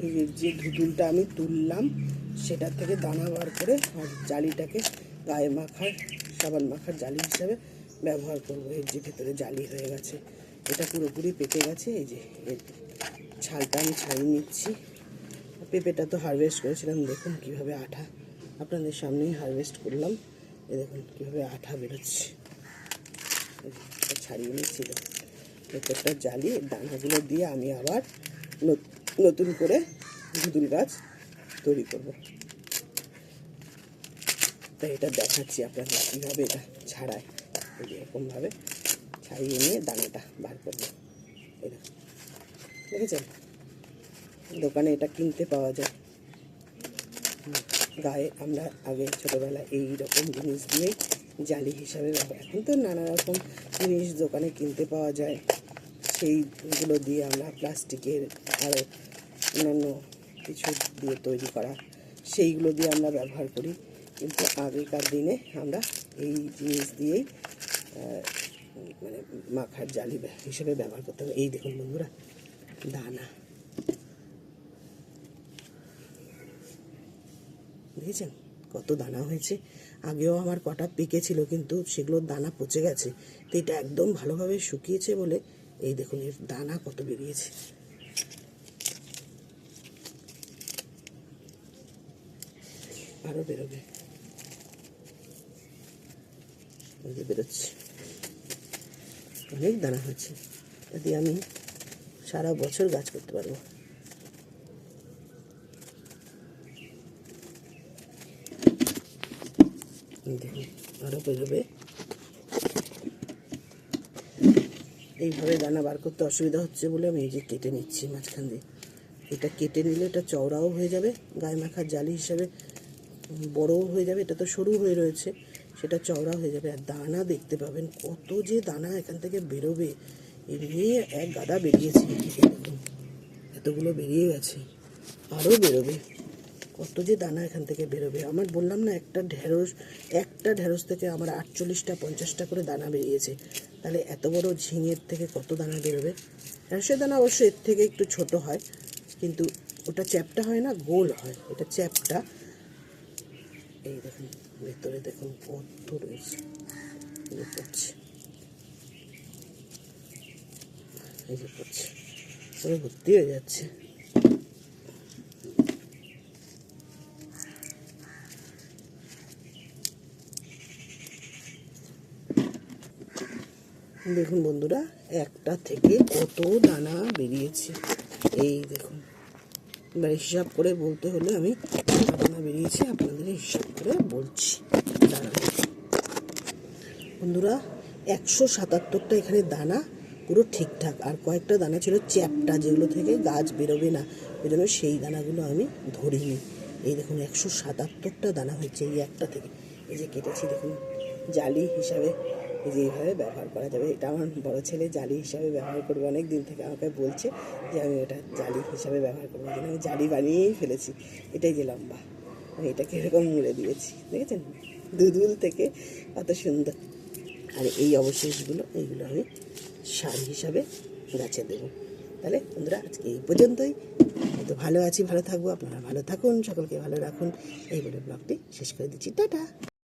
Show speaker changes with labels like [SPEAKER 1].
[SPEAKER 1] এই যে ধুতুলটা আমি তুললাম সেটা থেকে দানা বার করে আর জালিটাকে গায়ে মাখার সাবান মাখার জালি হিসাবে ব্যবহার করব। এর যে ভেতরে জালি হয়ে গেছে, এটা পুরোপুরি পেকে গেছে। এই যে এর ছালটা আমি ছাড়িয়ে নিচ্ছি। পেঁপেটা তো হারভেস্ট করেছিলাম, দেখুন কীভাবে আঠা, আপনাদের সামনেই হারভেস্ট করলাম। এই দেখুন কীভাবে আঠা বেরোচ্ছে, ছাড়িয়ে নিচ্ছি। প্রত্যেকটা জালি দানাগুলো দিয়ে আমি আবার নতুন করে ধুতুল গাছ তৈরি করব। তাই এটা দেখাচ্ছি আপনাদের কীভাবে এটা ছাড়ায়। এরকমভাবে ছাড়িয়ে নিয়ে দানাটা বার করবো। এই দেখেছেন, দোকানে এটা কিনতে পাওয়া যায়। গায়ে আমরা আগে ছোটোবেলায় এই রকম জিনিস দিয়েই জালি হিসাবে ব্যবহার, এখন তো নানা রকম জিনিস দোকানে কিনতে পাওয়া যায়, সেইগুলো দিয়ে আমরা প্লাস্টিকের আরও অন্যান্য কিছু দিয়ে তৈরি করা, সেইগুলো দিয়ে আমরা ব্যবহার করি। কিন্তু আগেকার দিনে আমরা এই জিনিস দিয়েই মানে মাখার জালি হিসেবে ব্যবহার করতে হবে। এই দেখুন বন্ধুরা, দানা দেখেছেন কত দানা হয়েছে। আগেও আমার কটা পেকে ছিল, কিন্তু সেগুলোর দানা পচে গেছে। তো এটা একদম ভালোভাবে শুকিয়েছে বলে এই দেখুন এর দানা কত বেরিয়েছে। আরও বেরোবে, বেরোচ্ছে, অনেক দানা হচ্ছে। যদি আমি সারা বছর গাছ করতে পারবো। দেখুন আরও বেরোবে। এইভাবে দানা বার করতে অসুবিধা হচ্ছে বলে আমি এই যে কেটে নিচ্ছি মাঝখান দিয়ে। এটা কেটে নিলে এটা চওড়াও হয়ে যাবে, গায়ে মাখার জালি হিসাবে বড়ও হয়ে যাবে। এটা তো সরু হয়ে রয়েছে, সেটা চওড়া হয়ে যাবে। আর দানা দেখতে পাবেন কত যে দানা এখান থেকে বেরোবে। এমনি এক গাদা বেরিয়েছে, দেখুন এতগুলো বেরিয়ে গেছে, আরও বেরোবে। কত যে দানা এখান থেকে বেরোবে। আমার বললাম না, একটা ঢেঁড়স থেকে আমার 48টা 50টা করে দানা বেরিয়েছে। তাহলে এত বড় ঝিঙের থেকে কত দানা বেরোবে। ঢেঁড়সের দানা অবশ্য এর থেকে একটু ছোট হয়, কিন্তু ওটা চ্যাপ্টা হয় না, গোল হয়, এটা চ্যাপ্টা। এই দেখুন ভেতরে দেখুন কত রয়েছে, পড়ছে, এই যে পড়ছে, পুরো ভর্তি হয়ে যাচ্ছে। দেখুন বন্ধুরা, একটা থেকে কত দানা বেরিয়েছে। এই দেখুন, এবার হিসাব করে বলতে হলে আমি দানা বেরিয়েছে আপনাদের হিসাব করে বলছি। দানা বন্ধুরা 177টা এখানে দানা পুরো ঠিকঠাক, আর কয়েকটা দানা ছিল চ্যাপ্টা, যেগুলো থেকে গাছ বেরোবে না, ওই জন্য সেই দানাগুলো আমি ধরিনি। এই দেখুন 177টা দানা হচ্ছে এই একটা থেকে। এই যে কেটেছি দেখুন, জালি হিসাবে এই যে এইভাবে ব্যবহার করা যাবে। এটা আমার বড় ছেলে জালি হিসাবে ব্যবহার করবে, অনেক দিন থেকে আমাকে বলছে যে আমি এটা জালি হিসাবে ব্যবহার করবো। এই জন্য আমি জালি বানিয়েই ফেলেছি। এটাই যে লম্বা, আমি এটাকে এরকম মুড়ে দিয়েছি, দেখেছেন দুধুল থেকে কত সুন্দর। আর এই অবশেষগুলো, এইগুলো আমি সার হিসাবে গাছে দেবো। তাহলে বন্ধুরা আজকে এই পর্যন্তই। তো ভালো আছি, ভালো থাকবো, আপনারা ভালো থাকুন, সকলকে ভালো রাখুন, এই বলে ব্লগটি শেষ করে দিচ্ছি। টাটা।